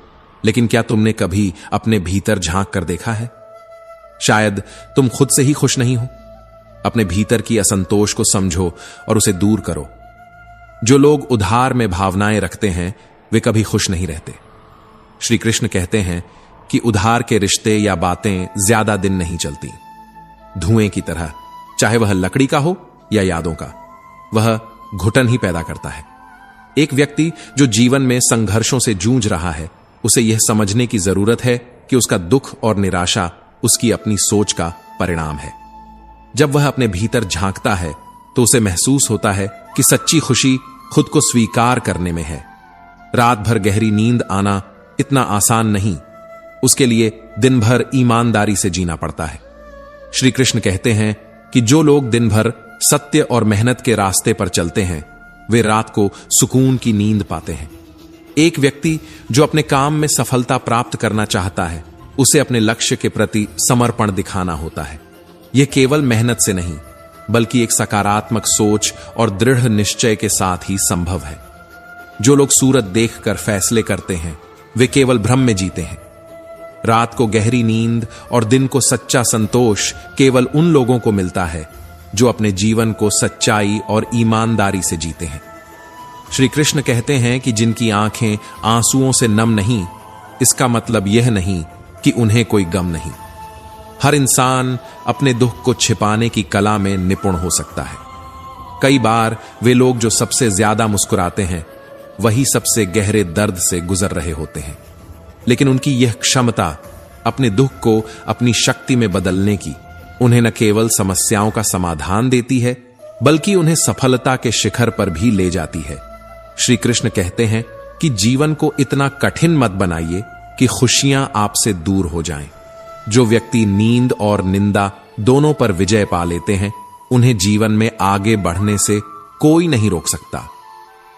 लेकिन क्या तुमने कभी अपने भीतर झांक कर देखा है? शायद तुम खुद से ही खुश नहीं हो। अपने भीतर की असंतोष को समझो और उसे दूर करो। जो लोग उधार में भावनाएं रखते हैं, वे कभी खुश नहीं रहते। श्री कृष्ण कहते हैं कि उधार के रिश्ते या बातें ज्यादा दिन नहीं चलती। धुएं की तरह, चाहे वह लकड़ी का हो या यादों का, वह घुटन ही पैदा करता है। एक व्यक्ति जो जीवन में संघर्षों से जूझ रहा है, उसे यह समझने की जरूरत है कि उसका दुख और निराशा उसकी अपनी सोच का परिणाम है। जब वह अपने भीतर झांकता है, तो उसे महसूस होता है कि सच्ची खुशी खुद को स्वीकार करने में है। रात भर गहरी नींद आना इतना आसान नहीं। उसके लिए दिन भर ईमानदारी से जीना पड़ता है। श्री कृष्ण कहते हैं कि जो लोग दिन भर सत्य और मेहनत के रास्ते पर चलते हैं, वे रात को सुकून की नींद पाते हैं। एक व्यक्ति जो अपने काम में सफलता प्राप्त करना चाहता है, उसे अपने लक्ष्य के प्रति समर्पण दिखाना होता है। यह केवल मेहनत से नहीं, बल्कि एक सकारात्मक सोच और दृढ़ निश्चय के साथ ही संभव है। जो लोग सूरत देखकर फैसले करते हैं, वे केवल भ्रम में जीते हैं। रात को गहरी नींद और दिन को सच्चा संतोष केवल उन लोगों को मिलता है जो अपने जीवन को सच्चाई और ईमानदारी से जीते हैं। श्री कृष्ण कहते हैं कि जिनकी आंखें आंसुओं से नम नहीं, इसका मतलब यह नहीं कि उन्हें कोई गम नहीं। हर इंसान अपने दुख को छिपाने की कला में निपुण हो सकता है। कई बार वे लोग जो सबसे ज्यादा मुस्कुराते हैं, वही सबसे गहरे दर्द से गुजर रहे होते हैं। लेकिन उनकी यह क्षमता अपने दुख को अपनी शक्ति में बदलने की, उन्हें न केवल समस्याओं का समाधान देती है, बल्कि उन्हें सफलता के शिखर पर भी ले जाती है। श्री कृष्ण कहते हैं कि जीवन को इतना कठिन मत बनाइए कि खुशियां आपसे दूर हो जाएं। जो व्यक्ति नींद और निंदा दोनों पर विजय पा लेते हैं, उन्हें जीवन में आगे बढ़ने से कोई नहीं रोक सकता।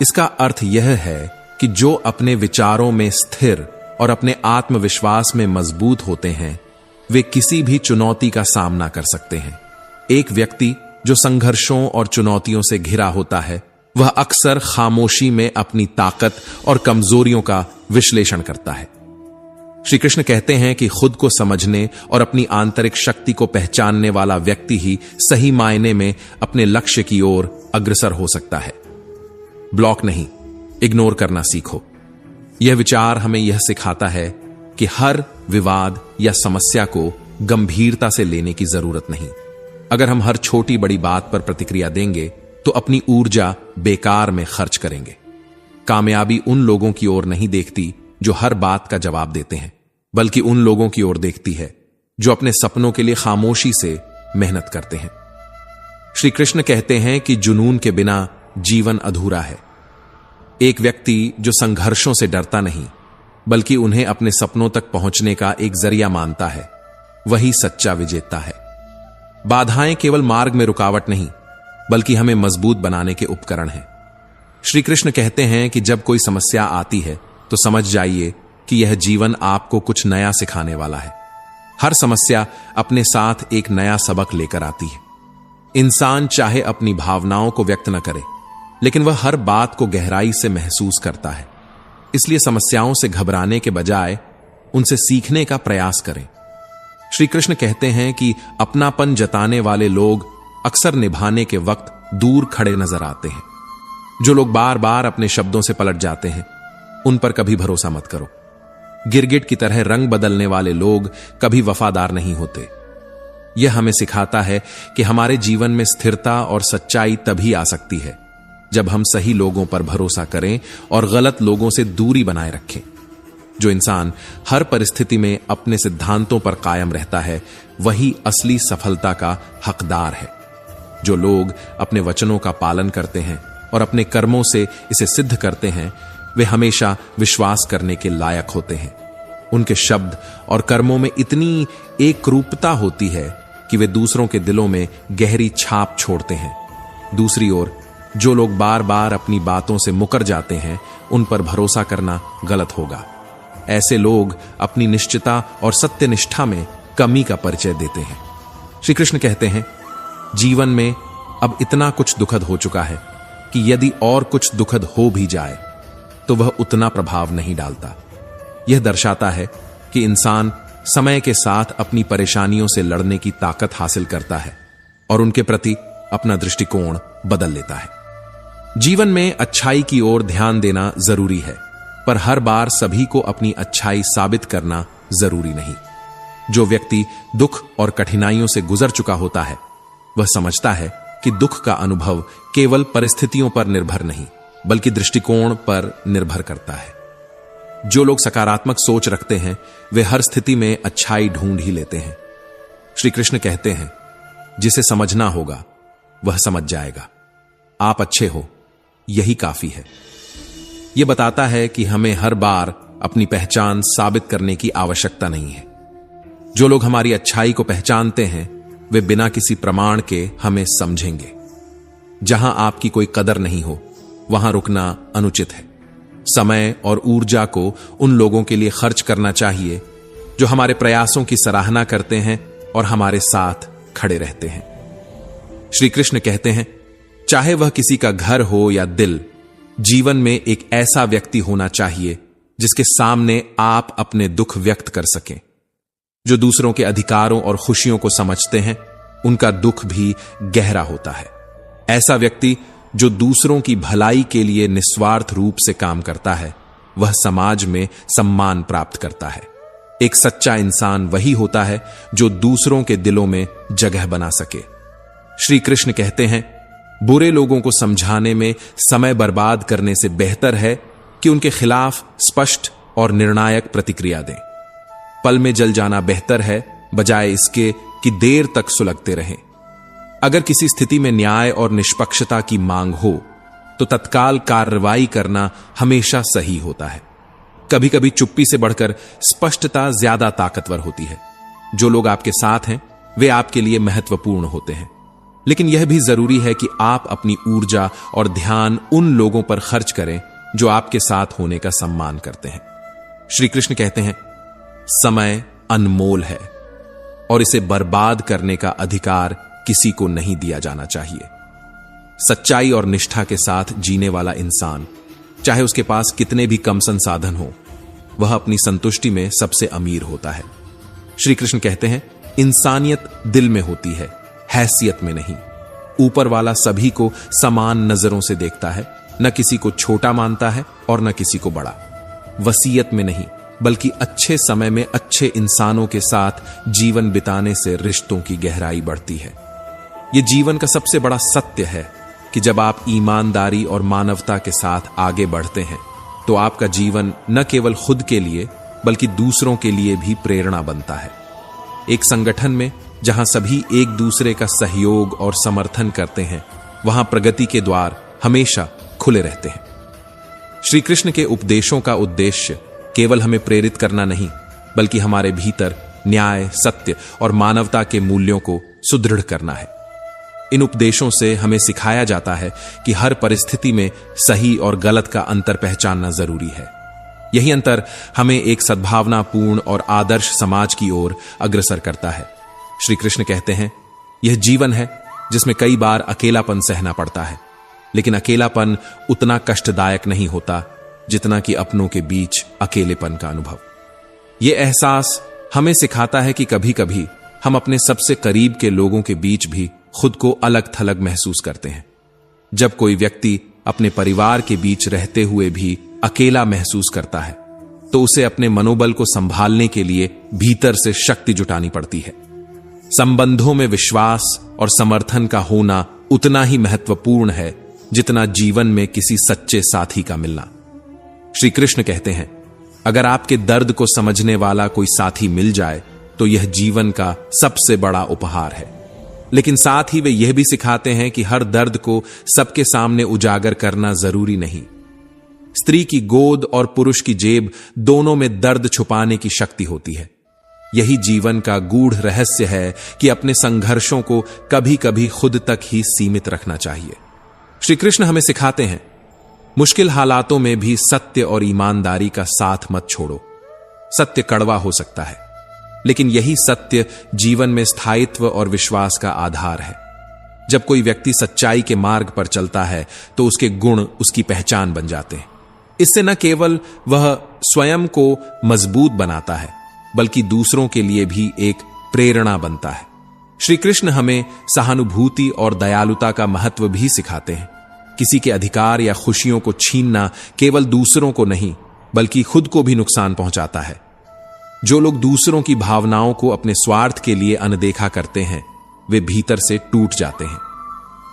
इसका अर्थ यह है कि जो अपने विचारों में स्थिर और अपने आत्मविश्वास में मजबूत होते हैं, वे किसी भी चुनौती का सामना कर सकते हैं। एक व्यक्ति जो संघर्षों और चुनौतियों से घिरा होता है, वह अक्सर खामोशी में अपनी ताकत और कमजोरियों का विश्लेषण करता है। श्री कृष्ण कहते हैं कि खुद को समझने और अपनी आंतरिक शक्ति को पहचानने वाला व्यक्ति ही सही मायने में अपने लक्ष्य की ओर अग्रसर हो सकता है। ब्लॉक नहीं, इग्नोर करना सीखो। यह विचार हमें यह सिखाता है कि हर विवाद या समस्या को गंभीरता से लेने की जरूरत नहीं। अगर हम हर छोटी बड़ी बात पर प्रतिक्रिया देंगे तो अपनी ऊर्जा बेकार में खर्च करेंगे। कामयाबी उन लोगों की ओर नहीं देखती जो हर बात का जवाब देते हैं, बल्कि उन लोगों की ओर देखती है जो अपने सपनों के लिए खामोशी से मेहनत करते हैं। श्री कृष्ण कहते हैं कि जुनून के बिना जीवन अधूरा है। एक व्यक्ति जो संघर्षों से डरता नहीं, बल्कि उन्हें अपने सपनों तक पहुंचने का एक जरिया मानता है, वही सच्चा विजेता है। बाधाएं केवल मार्ग में रुकावट नहीं, बल्कि हमें मजबूत बनाने के उपकरण हैं। श्री कृष्ण कहते हैं कि जब कोई समस्या आती है तो समझ जाइए कि यह जीवन आपको कुछ नया सिखाने वाला है। हर समस्या अपने साथ एक नया सबक लेकर आती है। इंसान चाहे अपनी भावनाओं को व्यक्त न करे, लेकिन वह हर बात को गहराई से महसूस करता है। इसलिए समस्याओं से घबराने के बजाय उनसे सीखने का प्रयास करें। श्री कृष्ण कहते हैं कि अपनापन जताने वाले लोग अक्सर निभाने के वक्त दूर खड़े नजर आते हैं। जो लोग बार बार अपने शब्दों से पलट जाते हैं, उन पर कभी भरोसा मत करो। गिरगिट की तरह रंग बदलने वाले लोग कभी वफादार नहीं होते। यह हमें सिखाता है कि हमारे जीवन में स्थिरता और सच्चाई तभी आ सकती है जब हम सही लोगों पर भरोसा करें और गलत लोगों से दूरी बनाए रखें। जो इंसान हर परिस्थिति में अपने सिद्धांतों पर कायम रहता है, वही असली सफलता का हकदार है। जो लोग अपने वचनों का पालन करते हैं और अपने कर्मों से इसे सिद्ध करते हैं, वे हमेशा विश्वास करने के लायक होते हैं। उनके शब्द और कर्मों में इतनी एकरूपता होती है कि वे दूसरों के दिलों में गहरी छाप छोड़ते हैं। दूसरी ओर जो लोग बार बार अपनी बातों से मुकर जाते हैं, उन पर भरोसा करना गलत होगा। ऐसे लोग अपनी निश्चितता और सत्यनिष्ठा में कमी का परिचय देते हैं। श्री कृष्ण कहते हैं, जीवन में अब इतना कुछ दुखद हो चुका है कि यदि और कुछ दुखद हो भी जाए तो वह उतना प्रभाव नहीं डालता। यह दर्शाता है कि इंसान समय के साथ अपनी परेशानियों से लड़ने की ताकत हासिल करता है और उनके प्रति अपना दृष्टिकोण बदल लेता है। जीवन में अच्छाई की ओर ध्यान देना जरूरी है, पर हर बार सभी को अपनी अच्छाई साबित करना जरूरी नहीं। जो व्यक्ति दुख और कठिनाइयों से गुजर चुका होता है, वह समझता है कि दुख का अनुभव केवल परिस्थितियों पर निर्भर नहीं, बल्कि दृष्टिकोण पर निर्भर करता है। जो लोग सकारात्मक सोच रखते हैं, वे हर स्थिति में अच्छाई ढूंढ ही लेते हैं। श्री कृष्ण कहते हैं, जिसे समझना होगा वह समझ जाएगा। आप अच्छे हो, यही काफी है। यह बताता है कि हमें हर बार अपनी पहचान साबित करने की आवश्यकता नहीं है। जो लोग हमारी अच्छाई को पहचानते हैं, वे बिना किसी प्रमाण के हमें समझेंगे। जहां आपकी कोई कदर नहीं हो, वहां रुकना अनुचित है। समय और ऊर्जा को उन लोगों के लिए खर्च करना चाहिए जो हमारे प्रयासों की सराहना करते हैं और हमारे साथ खड़े रहते हैं। श्री कृष्ण कहते हैं, चाहे वह किसी का घर हो या दिल, जीवन में एक ऐसा व्यक्ति होना चाहिए जिसके सामने आप अपने दुख व्यक्त कर सकें। जो दूसरों के अधिकारों और खुशियों को समझते हैं, उनका दुख भी गहरा होता है। ऐसा व्यक्ति जो दूसरों की भलाई के लिए निस्वार्थ रूप से काम करता है, वह समाज में सम्मान प्राप्त करता है। एक सच्चा इंसान वही होता है जो दूसरों के दिलों में जगह बना सके। श्री कृष्ण कहते हैं, बुरे लोगों को समझाने में समय बर्बाद करने से बेहतर है कि उनके खिलाफ स्पष्ट और निर्णायक प्रतिक्रिया दें। पल में जल जाना बेहतर है, बजाय इसके कि देर तक सुलगते रहें। अगर किसी स्थिति में न्याय और निष्पक्षता की मांग हो, तो तत्काल कार्रवाई करना हमेशा सही होता है। कभी कभी चुप्पी से बढ़कर स्पष्टता ज्यादा ताकतवर होती है। जो लोग आपके साथ हैं, वे आपके लिए महत्वपूर्ण होते हैं, लेकिन यह भी जरूरी है कि आप अपनी ऊर्जा और ध्यान उन लोगों पर खर्च करें जो आपके साथ होने का सम्मान करते हैं। श्री कृष्ण कहते हैं, समय अनमोल है और इसे बर्बाद करने का अधिकार किसी को नहीं दिया जाना चाहिए। सच्चाई और निष्ठा के साथ जीने वाला इंसान, चाहे उसके पास कितने भी कम संसाधन हो, वह अपनी संतुष्टि में सबसे अमीर होता है। श्री कृष्ण कहते हैं, इंसानियत दिल में होती है, हैसियत में नहीं। ऊपर वाला सभी को समान नजरों से देखता है, न किसी को छोटा मानता है और न किसी को बड़ा। वसीयत में नहीं, बल्कि अच्छे समय में अच्छे इंसानों के साथ जीवन बिताने से रिश्तों की गहराई बढ़ती है। यह जीवन का सबसे बड़ा सत्य है कि जब आप ईमानदारी और मानवता के साथ आगे बढ़ते हैं तो आपका जीवन न केवल खुद के लिए बल्कि दूसरों के लिए भी प्रेरणा बनता है। एक संगठन में जहां सभी एक दूसरे का सहयोग और समर्थन करते हैं, वहां प्रगति के द्वार हमेशा खुले रहते हैं। श्री कृष्ण के उपदेशों का उद्देश्य केवल हमें प्रेरित करना नहीं, बल्कि हमारे भीतर न्याय, सत्य और मानवता के मूल्यों को सुदृढ़ करना है। इन उपदेशों से हमें सिखाया जाता है कि हर परिस्थिति में सही और गलत का अंतर पहचानना जरूरी है। यही अंतर हमें एक सद्भावनापूर्ण और आदर्श समाज की ओर अग्रसर करता है। श्री कृष्ण कहते हैं, यह जीवन है जिसमें कई बार अकेलापन सहना पड़ता है, लेकिन अकेलापन उतना कष्टदायक नहीं होता जितना कि अपनों के बीच अकेलेपन का अनुभव। यह एहसास हमें सिखाता है कि कभी कभी हम अपने सबसे करीब के लोगों के बीच भी खुद को अलग थलग महसूस करते हैं। जब कोई व्यक्ति अपने परिवार के बीच रहते हुए भी अकेला महसूस करता है, तो उसे अपने मनोबल को संभालने के लिए भीतर से शक्ति जुटानी पड़ती है। संबंधों में विश्वास और समर्थन का होना उतना ही महत्वपूर्ण है जितना जीवन में किसी सच्चे साथी का मिलना। श्री कृष्ण कहते हैं, अगर आपके दर्द को समझने वाला कोई साथी मिल जाए तो यह जीवन का सबसे बड़ा उपहार है। लेकिन साथ ही वे यह भी सिखाते हैं कि हर दर्द को सबके सामने उजागर करना जरूरी नहीं। स्त्री की गोद और पुरुष की जेब दोनों में दर्द छुपाने की शक्ति होती है। यही जीवन का गूढ़ रहस्य है कि अपने संघर्षों को कभी कभी खुद तक ही सीमित रखना चाहिए। श्री कृष्ण हमें सिखाते हैं, मुश्किल हालातों में भी सत्य और ईमानदारी का साथ मत छोड़ो। सत्य कड़वा हो सकता है, लेकिन यही सत्य जीवन में स्थायित्व और विश्वास का आधार है। जब कोई व्यक्ति सच्चाई के मार्ग पर चलता है तो उसके गुण उसकी पहचान बन जाते हैं। इससे न केवल वह स्वयं को मजबूत बनाता है, बल्कि दूसरों के लिए भी एक प्रेरणा बनता है। श्री कृष्ण हमें सहानुभूति और दयालुता का महत्व भी सिखाते हैं। किसी के अधिकार या खुशियों को छीनना केवल दूसरों को नहीं, बल्कि खुद को भी नुकसान पहुंचाता है। जो लोग दूसरों की भावनाओं को अपने स्वार्थ के लिए अनदेखा करते हैं, वे भीतर से टूट जाते हैं।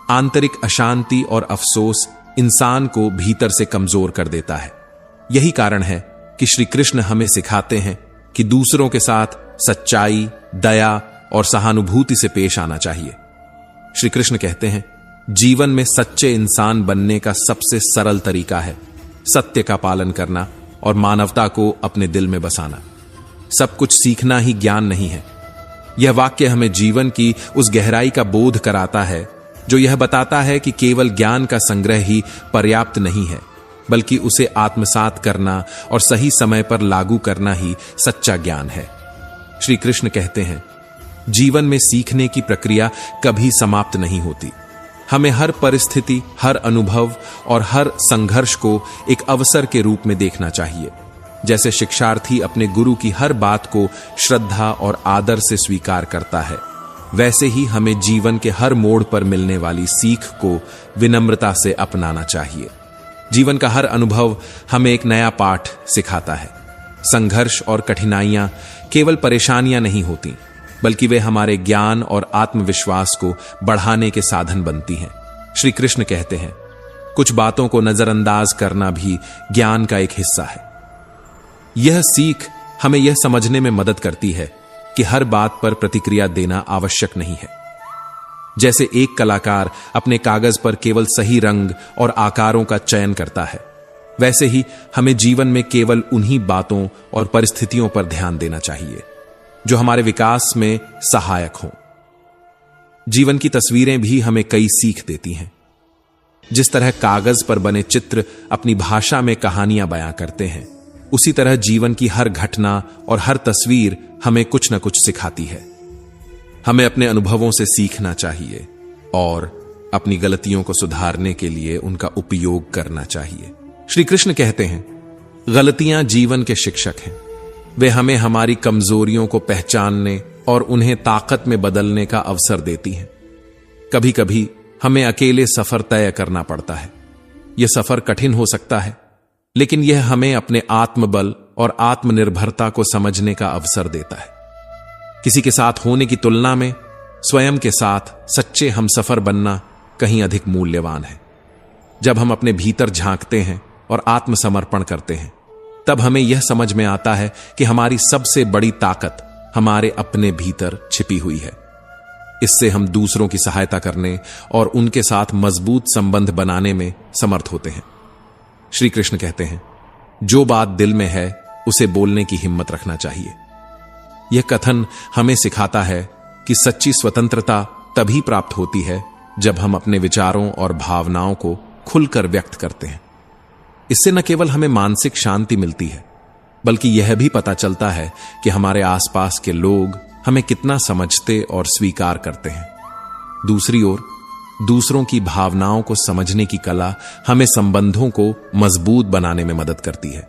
आंतरिक अशांति और अफसोस इंसान को भीतर से कमजोर कर देता है। यही कारण है कि श्री कृष्ण हमें सिखाते हैं कि दूसरों के साथ सच्चाई, दया और सहानुभूति से पेश आना चाहिए। श्री कृष्ण कहते हैं, जीवन में सच्चे इंसान बनने का सबसे सरल तरीका है सत्य का पालन करना और मानवता को अपने दिल में बसाना। सब कुछ सीखना ही ज्ञान नहीं है। यह वाक्य हमें जीवन की उस गहराई का बोध कराता है जो यह बताता है कि केवल ज्ञान का संग्रह ही पर्याप्त नहीं है, बल्कि उसे आत्मसात करना और सही समय पर लागू करना ही सच्चा ज्ञान है। श्री कृष्ण कहते हैं, जीवन में सीखने की प्रक्रिया कभी समाप्त नहीं होती। हमें हर परिस्थिति, हर अनुभव और हर संघर्ष को एक अवसर के रूप में देखना चाहिए। जैसे शिक्षार्थी अपने गुरु की हर बात को श्रद्धा और आदर से स्वीकार करता है, वैसे ही हमें जीवन के हर मोड़ पर मिलने वाली सीख को विनम्रता से अपनाना चाहिए। जीवन का हर अनुभव हमें एक नया पाठ सिखाता है। संघर्ष और कठिनाइयां केवल परेशानियां नहीं होती, बल्कि वे हमारे ज्ञान और आत्मविश्वास को बढ़ाने के साधन बनती हैं। श्री कृष्ण कहते हैं, कुछ बातों को नजरअंदाज करना भी ज्ञान का एक हिस्सा है। यह सीख हमें यह समझने में मदद करती है कि हर बात पर प्रतिक्रिया देना आवश्यक नहीं है। जैसे एक कलाकार अपने कागज पर केवल सही रंग और आकारों का चयन करता है, वैसे ही हमें जीवन में केवल उन्हीं बातों और परिस्थितियों पर ध्यान देना चाहिए जो हमारे विकास में सहायक हों। जीवन की तस्वीरें भी हमें कई सीख देती हैं। जिस तरह कागज पर बने चित्र अपनी भाषा में कहानियां बयां करते हैं, उसी तरह जीवन की हर घटना और हर तस्वीर हमें कुछ न कुछ सिखाती है। हमें अपने अनुभवों से सीखना चाहिए और अपनी गलतियों को सुधारने के लिए उनका उपयोग करना चाहिए। श्री कृष्ण कहते हैं, गलतियां जीवन के शिक्षक हैं। वे हमें हमारी कमजोरियों को पहचानने और उन्हें ताकत में बदलने का अवसर देती हैं। कभी कभी हमें अकेले सफर तय करना पड़ता है। यह सफर कठिन हो सकता है, लेकिन यह हमें अपने आत्मबल और आत्मनिर्भरता को समझने का अवसर देता है। किसी के साथ होने की तुलना में स्वयं के साथ सच्चे हमसफर बनना कहीं अधिक मूल्यवान है। जब हम अपने भीतर झांकते हैं और आत्मसमर्पण करते हैं, तब हमें यह समझ में आता है कि हमारी सबसे बड़ी ताकत हमारे अपने भीतर छिपी हुई है। इससे हम दूसरों की सहायता करने और उनके साथ मजबूत संबंध बनाने में समर्थ होते हैं। श्री कृष्ण कहते हैं, जो बात दिल में है उसे बोलने की हिम्मत रखना चाहिए। यह कथन हमें सिखाता है कि सच्ची स्वतंत्रता तभी प्राप्त होती है जब हम अपने विचारों और भावनाओं को खुलकर व्यक्त करते हैं। इससे न केवल हमें मानसिक शांति मिलती है, बल्कि यह भी पता चलता है कि हमारे आसपास के लोग हमें कितना समझते और स्वीकार करते हैं। दूसरी ओर, दूसरों की भावनाओं को समझने की कला हमें संबंधों को मजबूत बनाने में मदद करती है।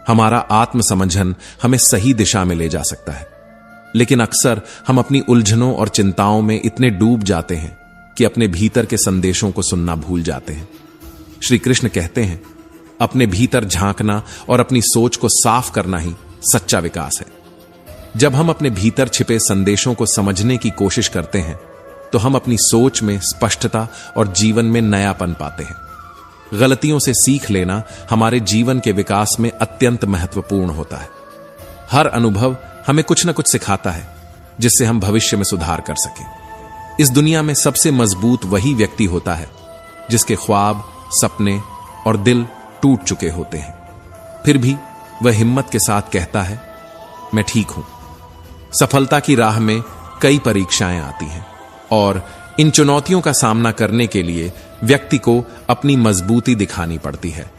हमारा आत्मसमझन हमें सही दिशा में ले जा सकता है, लेकिन अक्सर हम अपनी उलझनों और चिंताओं में इतने डूब जाते हैं कि अपने भीतर के संदेशों को सुनना भूल जाते हैं। श्री कृष्ण कहते हैं, अपने भीतर झांकना और अपनी सोच को साफ करना ही सच्चा विकास है। जब हम अपने भीतर छिपे संदेशों को समझने की कोशिश करते हैं, तो हम अपनी सोच में स्पष्टता और जीवन में नयापन पाते हैं। गलतियों से सीख लेना हमारे जीवन के विकास में अत्यंत महत्वपूर्ण होता है। हर अनुभव हमें कुछ न कुछ सिखाता है, जिससे हम भविष्य में सुधार कर सकें। इस दुनिया में सबसे मजबूत वही व्यक्ति होता है जिसके ख्वाब, सपने और दिल टूट चुके होते हैं, फिर भी वह हिम्मत के साथ कहता है, मैं ठीक हूं। सफलता की राह में कई परीक्षाएं आती हैं और इन चुनौतियों का सामना करने के लिए व्यक्ति को अपनी मजबूती दिखानी पड़ती है।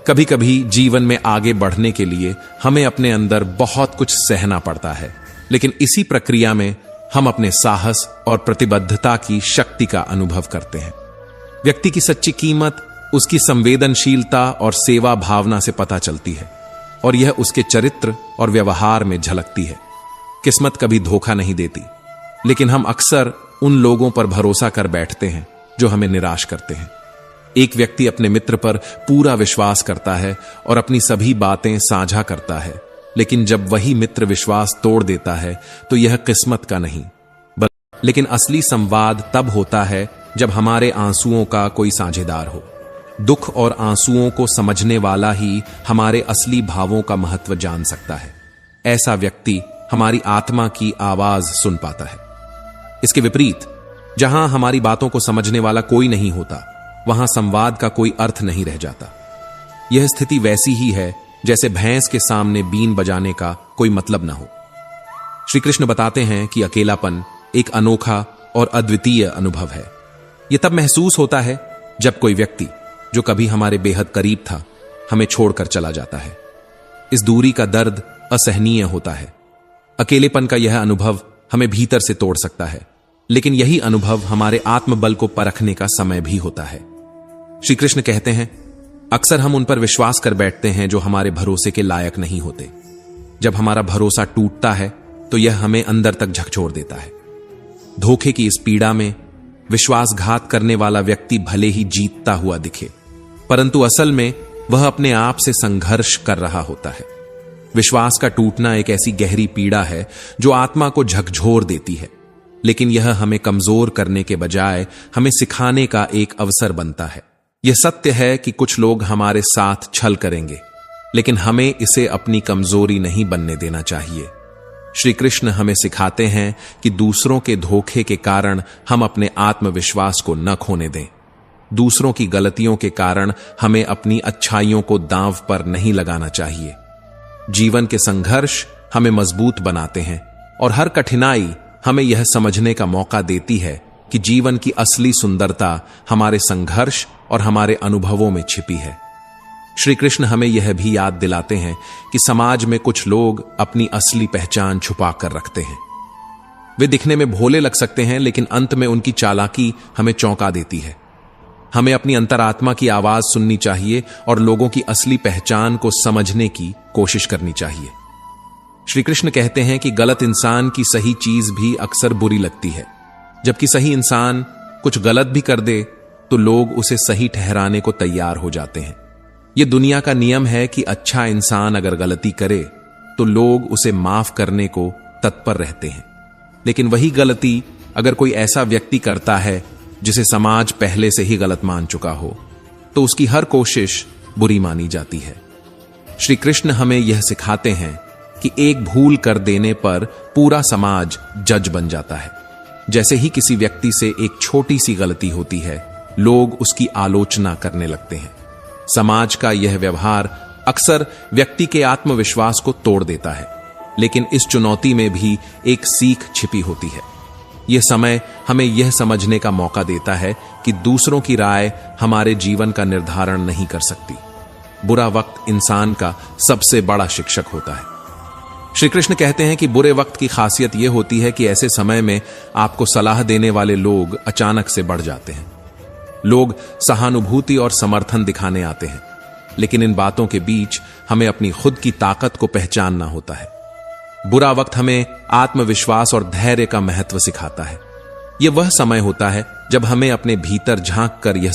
कभी कभी जीवन में आगे बढ़ने के लिए हमें अपने अंदर बहुत कुछ सहना पड़ता है, लेकिन इसी प्रक्रिया में हम अपने साहस और प्रतिबद्धता की शक्ति का अनुभव करते हैं। व्यक्ति की सच्ची कीमत उसकी संवेदनशीलता और सेवा भावना से पता चलती है, और यह उसके चरित्र और व्यवहार में झलकती है। किस्मत कभी धोखा नहीं देती, लेकिन हम अक्सर उन लोगों पर भरोसा कर बैठते हैं जो हमें निराश करते हैं। एक व्यक्ति अपने मित्र पर पूरा विश्वास करता है और अपनी सभी बातें साझा करता है, लेकिन जब वही मित्र विश्वास तोड़ देता है तो यह किस्मत का नहीं, लेकिन असली संवाद तब होता है जब हमारे आंसुओं का कोई साझेदार हो। दुख और आंसुओं को समझने वाला ही हमारे असली भावों का महत्व जान सकता है। ऐसा व्यक्ति हमारी आत्मा की आवाज सुन पाता है। इसके विपरीत, जहां हमारी बातों को समझने वाला कोई नहीं होता, वहां संवाद का कोई अर्थ नहीं रह जाता। यह स्थिति वैसी ही है जैसे भैंस के सामने बीन बजाने का कोई मतलब ना हो। श्री कृष्ण बताते हैं कि अकेलापन एक अनोखा और अद्वितीय अनुभव है। यह तब महसूस होता है जब कोई व्यक्ति जो कभी हमारे बेहद करीब था, हमें छोड़कर चला जाता है। इस दूरी का दर्द असहनीय होता है। अकेलेपन का यह अनुभव हमें भीतर से तोड़ सकता है, लेकिन यही अनुभव हमारे आत्मबल को परखने का समय भी होता है। श्री कृष्ण कहते हैं, अक्सर हम उन पर विश्वास कर बैठते हैं जो हमारे भरोसे के लायक नहीं होते। जब हमारा भरोसा टूटता है तो यह हमें अंदर तक झकझोर देता है। धोखे की इस पीड़ा में विश्वासघात करने वाला व्यक्ति भले ही जीतता हुआ दिखे, परंतु असल में वह अपने आप से संघर्ष कर रहा होता है। विश्वास का टूटना एक ऐसी गहरी पीड़ा है जो आत्मा को झकझोर देती है, लेकिन यह हमें कमजोर करने के बजाय हमें सिखाने का एक अवसर बनता है। यह सत्य है कि कुछ लोग हमारे साथ छल करेंगे, लेकिन हमें इसे अपनी कमजोरी नहीं बनने देना चाहिए। श्री कृष्ण हमें सिखाते हैं कि दूसरों के धोखे के कारण हम अपने आत्मविश्वास को न खोने दें। दूसरों की गलतियों के कारण हमें अपनी अच्छाइयों को दांव पर नहीं लगाना चाहिए। जीवन के संघर्ष हमें मजबूत बनाते हैं और हर कठिनाई हमें यह समझने का मौका देती है कि जीवन की असली सुंदरता हमारे संघर्ष और हमारे अनुभवों में छिपी है। श्री कृष्ण हमें यह भी याद दिलाते हैं कि समाज में कुछ लोग अपनी असली पहचान छुपा कर रखते हैं। वे दिखने में भोले लग सकते हैं, लेकिन अंत में उनकी चालाकी हमें चौंका देती है। हमें अपनी अंतरात्मा की आवाज सुननी चाहिए और लोगों की असली पहचान को समझने की कोशिश करनी चाहिए। श्री कृष्ण कहते हैं कि गलत इंसान की सही चीज भी अक्सर बुरी लगती है, जबकि सही इंसान कुछ गलत भी कर दे तो लोग उसे सही ठहराने को तैयार हो जाते हैं। यह दुनिया का नियम है कि अच्छा इंसान अगर गलती करे तो लोग उसे माफ करने को तत्पर रहते हैं, लेकिन वही गलती अगर कोई ऐसा व्यक्ति करता है जिसे समाज पहले से ही गलत मान चुका हो तो उसकी हर कोशिश बुरी मानी जाती है। श्री कृष्ण हमें यह सिखाते हैं कि एक भूल कर देने पर पूरा समाज जज बन जाता है। जैसे ही किसी व्यक्ति से एक छोटी सी गलती होती है, लोग उसकी आलोचना करने लगते हैं। समाज का यह व्यवहार अक्सर व्यक्ति के आत्मविश्वास को तोड़ देता है, लेकिन इस चुनौती में भी एक सीख छिपी होती है। यह समय हमें यह समझने का मौका देता है कि दूसरों की राय हमारे जीवन का निर्धारण नहीं कर सकती। बुरा वक्त इंसान का सबसे बड़ा शिक्षक होता है। श्री कृष्ण कहते हैं कि बुरे वक्त की खासियत यह होती है कि ऐसे समय में आपको सलाह देने वाले लोग अचानक से बढ़ जाते हैं। लोग सहानुभूति और समर्थन दिखाने आते हैं, लेकिन इन बातों के बीच हमें अपनी खुद की ताकत को पहचानना होता है। बुरा वक्त हमें आत्मविश्वास और धैर्य का महत्व सिखाता है। यह वह समय होता है जब हमें अपने भीतर झांक कर यह